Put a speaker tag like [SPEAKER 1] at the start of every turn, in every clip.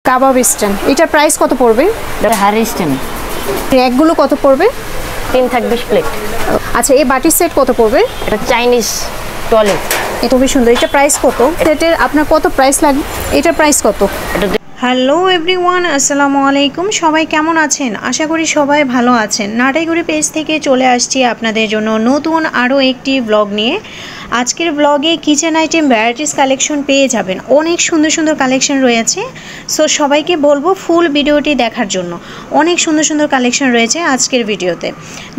[SPEAKER 1] কাবাব stand, এটার price কত পড়বে?
[SPEAKER 2] হাড়ি স্ট্যান্ড।
[SPEAKER 1] র্যাকগুলো কত পড়বে?
[SPEAKER 2] 3 থাকবে প্লেট।
[SPEAKER 1] আচ্ছা, এই বাটি সেট কত পড়বে?
[SPEAKER 2] এটা চাইনিজ টয়লেট।
[SPEAKER 1] এটা খুবই সুন্দর। এটা প্রাইস কত? সেটের আপনার কত প্রাইস লাগবে? এটার প্রাইস কত? হ্যালো এভরিওয়ান, আসসালামু আলাইকুম। সবাই কেমন আছেন? আশা করি সবাই ভালো আছেন। নাটাইগুড়ি পেজ থেকে চলে আসছি আপনাদের জন্য নতুন আরও একটি ব্লগ নিয়ে। আজকের ব্লগে কিচেন আইটেম ভ্যারাইটিস কালেকশন পেয়ে যাবেন। অনেক সুন্দর সুন্দর কালেকশন রয়েছে। সো সবাইকে বলবো ফুল ভিডিওটি দেখার জন্য। অনেক সুন্দর সুন্দর কালেকশন রয়েছে আজকের ভিডিওতে।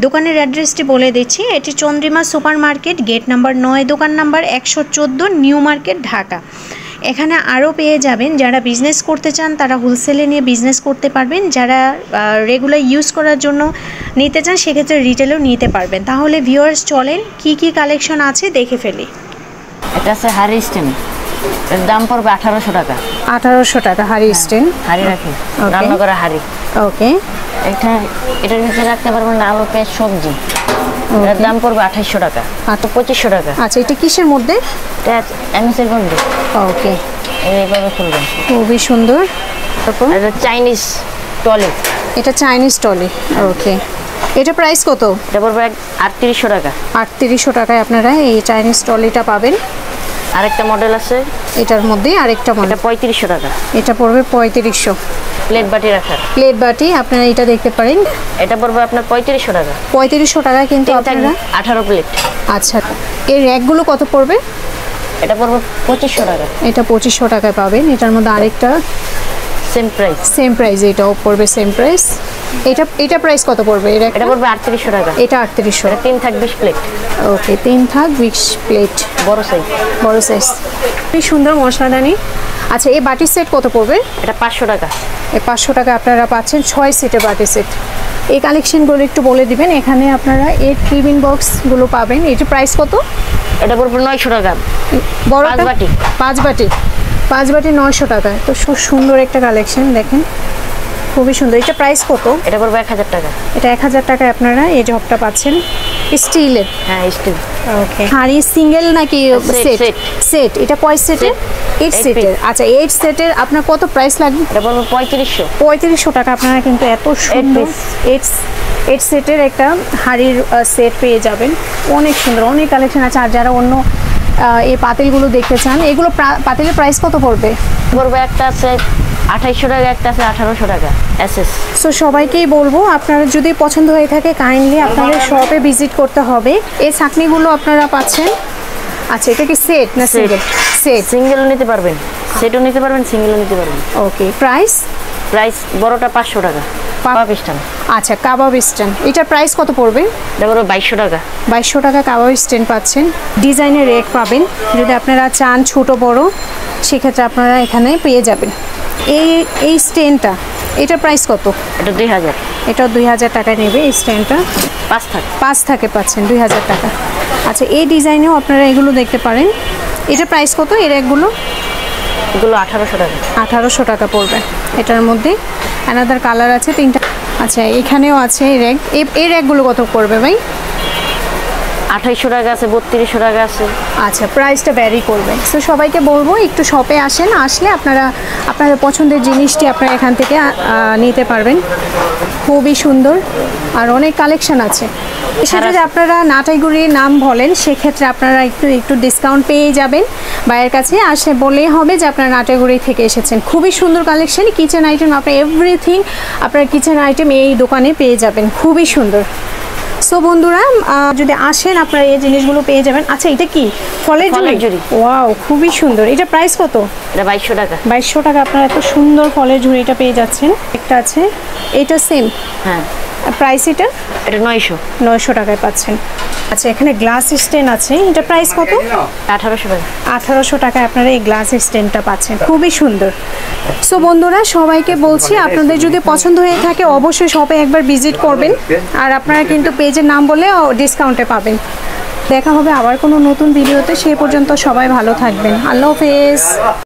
[SPEAKER 1] দোকানের অ্যাড্রেসটি বলে দিচ্ছি। এটি Chandrima super market, gate number 9, দোকান নাম্বার 114, নিউ মার্কেট, ঢাকা। এখানে আরও পেয়ে যাবেন যারা বিজনেস করতে চান তারা হোলসেলে নিয়ে বিজনেস করতে পারবেন, যারা রেগুলার ইউজ করার জন্য নিতে চান সেক্ষেত্রে রিটেলেও নিতে পারবেন। তাহলে ভিউয়ার্স চলেন কি কি কালেকশন আছে দেখে ফেলি।
[SPEAKER 2] এটা আছে হাড়ি স্ট্যান্ড, এর দাম পড়বে 1800 টাকা।
[SPEAKER 1] 1800 টাকা হাড়ি স্ট্যান্ড।
[SPEAKER 2] হাড়ি রাখি, রান্না করা হাড়ি।
[SPEAKER 1] ওকে,
[SPEAKER 2] এটার ভিতরে রাখতে পারবেন আলু, পেঁয়াজ, সবজি। এর দাম পড়বে 2800 টাকা। 2500 টাকা।
[SPEAKER 1] আচ্ছা, এটা কিসের মধ্যে?
[SPEAKER 2] এটা এমএসের মধ্যে।
[SPEAKER 1] ওকে,
[SPEAKER 2] এইভাবে খুলবেন।
[SPEAKER 1] খুবই সুন্দর। তারপর
[SPEAKER 2] এটা চাইনিজ টয়লেট।
[SPEAKER 1] এটা চাইনিজ টলি। ওকে, এটা প্রাইস কত?
[SPEAKER 2] এটা পড়বে 3800 টাকা।
[SPEAKER 1] 3800 টাকায় আপনারা এই চাইনিজ টলিটা পাবেন।
[SPEAKER 2] আরেকটা মডেল আছে
[SPEAKER 1] এটার মধ্যে, আরেকটা মডেল।
[SPEAKER 2] এটা 3500 টাকা।
[SPEAKER 1] এটা পড়বে 3500।
[SPEAKER 2] প্লেট বাটি রাখার।
[SPEAKER 1] প্লেট বাটি আপনারা এটা দেখতে পারেন।
[SPEAKER 2] এটা পড়বে আপনার 3500 টাকা।
[SPEAKER 1] 3500 টাকা কিন্তু আপনারা
[SPEAKER 2] 18 প্লেট।
[SPEAKER 1] আচ্ছা, এই র্যাকগুলো কত পড়বে?
[SPEAKER 2] এটা পড়বে 2500 টাকা।
[SPEAKER 1] এটা 2500 টাকায় পাবেন। এটার মধ্যে আরেকটা
[SPEAKER 2] সেম প্রাইস।
[SPEAKER 1] সেম প্রাইস, এটাও পড়বে সেম প্রাইস। এটা প্রাইস কত পড়বে?
[SPEAKER 2] এটা পড়বে 3800 টাকা।
[SPEAKER 1] এটা 3800।
[SPEAKER 2] এটা 3 থাক 20 প্লেট।
[SPEAKER 1] ওকে, 3 থাক 20 প্লেট,
[SPEAKER 2] বড় সাইজ।
[SPEAKER 1] বড় সাইজ। খুবই সুন্দর মশলাদানি। আচ্ছা, এই বাটি সেট কত পড়বে?
[SPEAKER 2] এটা 500 টাকা।
[SPEAKER 1] এই 500 টাকা আপনারা পাচ্ছেন 6 সিটের বাটি সেট। এই কালেকশনগুলো একটু বলে দিবেন। এখানে আপনারা 8 টিফিন বক্সগুলো পাবেন। এটার প্রাইস কত?
[SPEAKER 2] এটা পড়বে 900 টাকা।
[SPEAKER 1] বড়
[SPEAKER 2] 5 বাটি।
[SPEAKER 1] 5 বাটি 900 টাকা। তো খুব সুন্দর একটা কালেকশন, দেখেন খুবই সুন্দর। এটা প্রাইস কত?
[SPEAKER 2] এটা পড়বে 1000 টাকা।
[SPEAKER 1] এটা 1000 টাকায় আপনারা এই জবটা পাচ্ছেন। স্টিলের।
[SPEAKER 2] হ্যাঁ, স্টিল।
[SPEAKER 1] ওকে, হাড়ি সিঙ্গেল নাকি সেট? সেট। এটা কয় সেটের? 8 সেটের। আচ্ছা, 8 সেটের আপনার কত প্রাইস লাগবে?
[SPEAKER 2] এটা পড়বে 3500।
[SPEAKER 1] 3500 টাকা আপনারা কিন্তু এত সুন্দর 8 সেটের একটা হাড়ির সেট পেয়ে যাবেন। অনেক সুন্দর, অনেক কালেকশন আছে। আর যারা অন্য এই পাতিলগুলো দেখতে চান, এগুলো পাতিলের প্রাইস কত পড়বে?
[SPEAKER 2] পড়বে একটা আছে 2800 টাকা, একটা আছে 1800 টাকা এসএস।
[SPEAKER 1] সো সবাইকেই বলবো আপনারা যদি পছন্দ হয়ে থাকে কাইন্ডলি আপনাদের শপে ভিজিট করতে হবে। এই ছাকনিগুলো আপনারা পাচ্ছেন। আচ্ছা, এটা কি সেট না সিঙ্গেল? সেট।
[SPEAKER 2] সিঙ্গেলও নিতে পারবেন, সেটও নিতে পারবেন, সিঙ্গেলও নিতে পারবেন।
[SPEAKER 1] ওকে, প্রাইস
[SPEAKER 2] বড়টা 500 টাকা। কাবাব স্ট্যান্ড।
[SPEAKER 1] আচ্ছা, কাবাব স্ট্যান্ড, এটার প্রাইস কত পড়বে?
[SPEAKER 2] এটা পড়বে 2200 টাকা।
[SPEAKER 1] 2200 টাকা কাবাব স্ট্যান্ড পাচ্ছেন। ডিজাইনের রেট পাবেন। যদি আপনারা চান ছোট বড় সেক্ষেত্রে আপনারা এখানে পেয়ে যাবেন। এই স্ট্যান্ডটা, এটার প্রাইস কত?
[SPEAKER 2] এটা 2000।
[SPEAKER 1] এটা 2000 টাকায় নেবে এই স্ট্যান্ডটা।
[SPEAKER 2] 5
[SPEAKER 1] থাকে পাচ্ছেন 2000 টাকা। আচ্ছা, এই ডিজাইনেও আপনারা এগুলো দেখতে পারেন। এটার প্রাইস কত? এই র্যাকগুলো?
[SPEAKER 2] এগুলো 1800 টাকা।
[SPEAKER 1] 1800 টাকা পড়বে। এটার মধ্যে অ্যানাদার কালার আছে 3টা। আচ্ছা, এখানেও আছে এই র্যাক। এই র্যাকগুলো কত পড়বে ভাই?
[SPEAKER 2] 2800 টাকা আছে, 3200 টাকা আছে।
[SPEAKER 1] আচ্ছা, প্রাইসটা ভ্যারি করবে। তো সবাইকে বলবো একটু শপে আসেন, আসলে আপনারা আপনাদের পছন্দের জিনিসটি আপনারা এখান থেকে নিতে পারবেন। খুবই সুন্দর আর অনেক কালেকশন আছে। সেটা যদি আপনারা নাটাইগুড়ির নাম বলেন সেক্ষেত্রে আপনারা একটু ডিসকাউন্ট পেয়ে যাবেন। ভাইয়ের কাছে আসে বলেই হবে যে আপনারা নাটাইগুড়ি থেকে এসেছেন। খুবই সুন্দর কালেকশন, কিচেন আইটেম, আপনার এভরিথিং আপনার কিচেন আইটেম এই দোকানে পেয়ে যাবেন। খুবই সুন্দর। সো বন্ধুরা, যদি আসেন আপনারা এই জিনিসগুলো পেয়ে যাবেন। আচ্ছা, এটা কি? ফলের ঝুড়ি। ওয়াও, খুবই সুন্দর। এটা প্রাইস কত?
[SPEAKER 2] এটা 2200 টাকা।
[SPEAKER 1] 2200 টাকা আপনারা এত সুন্দর ফলের ঝুড়িটা পেয়ে যাচ্ছেন। একটা আছে, এটা সেম।
[SPEAKER 2] হ্যাঁ,
[SPEAKER 1] প্রাইস এটা
[SPEAKER 2] 900
[SPEAKER 1] টাকায় পাচ্ছেন। আচ্ছা, এখানে গ্লাস স্ট্যান্ড আছে। এটা প্রাইস কত?
[SPEAKER 2] 1800 টাকা।
[SPEAKER 1] 1800 টাকায় আপনারা এই গ্লাস স্ট্যান্ডটা পাচ্ছেন। খুবই সুন্দর। সো বন্ধুরা, সবাইকে বলছি আপনাদের যদি পছন্দ হয়ে থাকে অবশ্যই শপে একবার ভিজিট করবেন। আর আপনারা কিন্তু পেজের নাম বলে ডিসকাউন্টে পাবেন। দেখা হবে আবার কোনো নতুন ভিডিওতে। সেই পর্যন্ত সবাই ভালো থাকবেন। আল্লাহ হাফেজ।